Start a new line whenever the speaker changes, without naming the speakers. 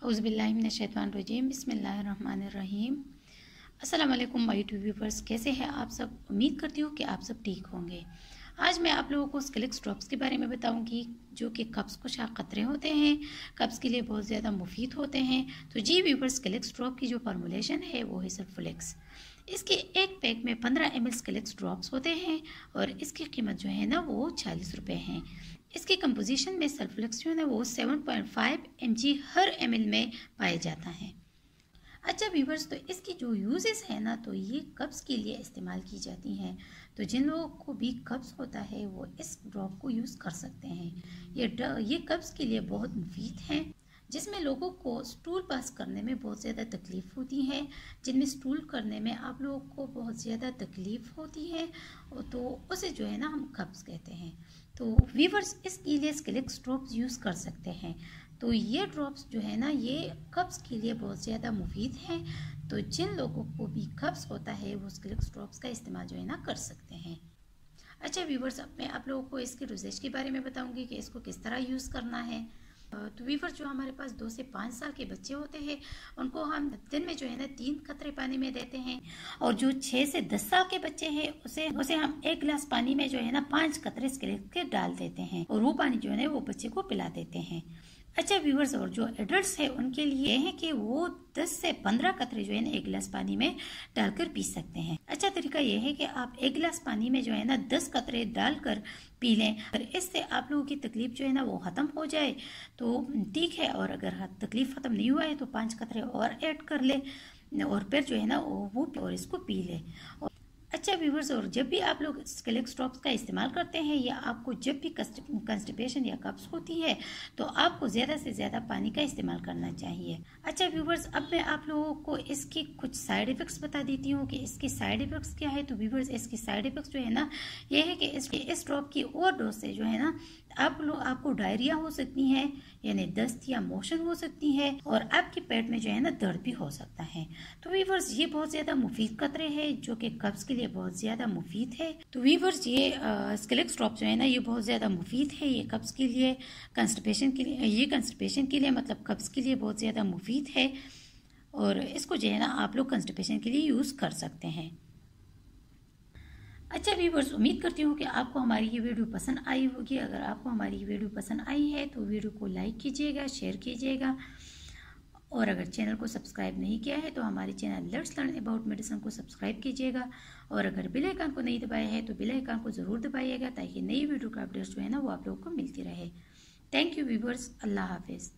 औज़ुबिल्लाहिमिनश्शैतानिर्रजीम बिस्मिल्लाहिर्रहमानिर्रहीम। अस्सलाम वालेकुम माय यूट्यूब व्यूअर्स, कैसे हैं आप सब। उम्मीद करती हूँ कि आप सब ठीक होंगे। आज मैं आप लोगों को स्केलेक्स ड्रॉप्स के बारे में बताऊंगी जो कि कब्ज़ कुशा क़तरे होते हैं, कब्ज़ के लिए बहुत ज़्यादा मुफीद होते हैं। तो जी व्यूअर्स, स्केलेक्स ड्रॉप की जो फार्मूलेशन है वो है सल्फोलेक्स। इसके एक पैक में 15 ml स्केलेक्स ड्रॉप्स होते हैं और इसकी कीमत जो है ना वो 40 रुपये हैं। इसकी कंपोजिशन में सल्फोलेक्स जो है ना वो 7.5 mg हर ml में पाया जाता है। अच्छा व्यूवर्स, तो इसकी जो यूजेस है ना तो ये कब्ज़ के लिए इस्तेमाल की जाती हैं। तो जिन लोगों को भी कब्ज़ होता है वो इस ड्रॉप को यूज़ कर सकते हैं। ये कब्ज़ के लिए बहुत मुफीद हैं। जिसमें लोगों को स्टूल पास करने में बहुत ज़्यादा तकलीफ़ होती है, जिनमें स्टूल करने में आप लोगों को बहुत ज़्यादा तकलीफ़ होती है तो उसे जो है ना हम कब्ज़ कहते हैं। तो वीवर्स, इसके लिए स्केलेक्स ड्रॉप्स यूज़ कर सकते हैं। तो ये ड्रॉप्स जो है ना ये कब्ज़ के लिए बहुत ज़्यादा मुफीद हैं। तो जिन लोगों को भी कब्ज़ होता है वो स्केलेक्स ड्रॉप्स का इस्तेमाल जो है ना कर सकते हैं। अच्छा व्यूवर्स, अब मैं आप लोगों को इसके डोजेज के बारे में बताऊंगी कि इसको किस तरह यूज़ करना है। तो व्यूवर्स, जो हमारे पास 2 से 5 साल के बच्चे होते हैं उनको हम दिन में जो है ना 3 कतरे पानी में देते हैं, और जो 6 से 10 साल के बच्चे हैं उसे हम 1 गिलास पानी में जो है ना 5 कतरे स्केलेक्स के डाल देते हैं और वो पानी जो है ना वो बच्चे को पिला देते हैं। अच्छा व्यूवर्स, और जो एडल्ट्स है उनके लिए है कि वो 10 से 15 कतरे जो है ना 1 गिलास पानी में डालकर पी सकते हैं। अच्छा तरीका यह है कि आप 1 गिलास पानी में जो है ना 10 कतरे डालकर पी लें, और इससे आप लोगों की तकलीफ जो है ना वो ख़त्म हो जाए तो ठीक है, और अगर तकलीफ ख़त्म नहीं हुआ है तो 5 कतरे और ऐड कर ले और फिर जो है ना वो और इसको पी ले। अच्छा व्यूवर्स, और जब भी आप लोग स्केलेक्स ड्रॉप्स का इस्तेमाल करते हैं या आपको जब भी कंस्टिपेशन या कब्ज़ होती है तो आपको ज़्यादा से ज़्यादा पानी का इस्तेमाल करना चाहिए। अच्छा व्यूवर्स, अब मैं आप लोगों को इसके कुछ साइड इफ़ेक्ट्स बता देती हूँ कि इसके साइड इफ़ेक्ट्स क्या है। तो व्यूवर्स, इसके साइड इफ़ेक्ट्स जो है ना ये है कि इस ड्रॉप की ओवरडोज से जो है ना आपको डायरिया हो सकती है, यानी दस्त या मोशन हो सकती है, और आपके पेट में जो है ना दर्द भी हो सकता है। तो व्यूवर्स, ये बहुत ज़्यादा मुफीद कतरे हैं जो कि कब्ज़ के लिए बहुत ज़्यादा मुफीद है। तो व्यूवर्स, ये स्केलेक्स ड्रॉप जो है ना ये बहुत ज़्यादा मुफीद है। ये कब्ज़ के लिए, कंस्टिपेशन के लिए मतलब कब्ज़ के लिए बहुत ज़्यादा मुफीद है, और इसको जो है ना आप लोग कंस्टिपेशन के लिए यूज़ कर सकते हैं। अच्छा व्यूवर्स, उम्मीद करती हूँ कि आपको हमारी ये वीडियो पसंद आई होगी। अगर आपको हमारी ये वीडियो पसंद आई है तो वीडियो को लाइक कीजिएगा, शेयर कीजिएगा, और अगर चैनल को सब्सक्राइब नहीं किया है तो हमारे channel let's learn about medicine को सब्सक्राइब कीजिएगा, और अगर बेल आइकन को नहीं दबाया है तो बेल आइकन को ज़रूर दबाइएगा ताकि नई वीडियो का अपडेट्स जो है ना वो आप लोगों को मिलती रहे। थैंक यू व्यूवर्स, अल्लाह हाफिज़।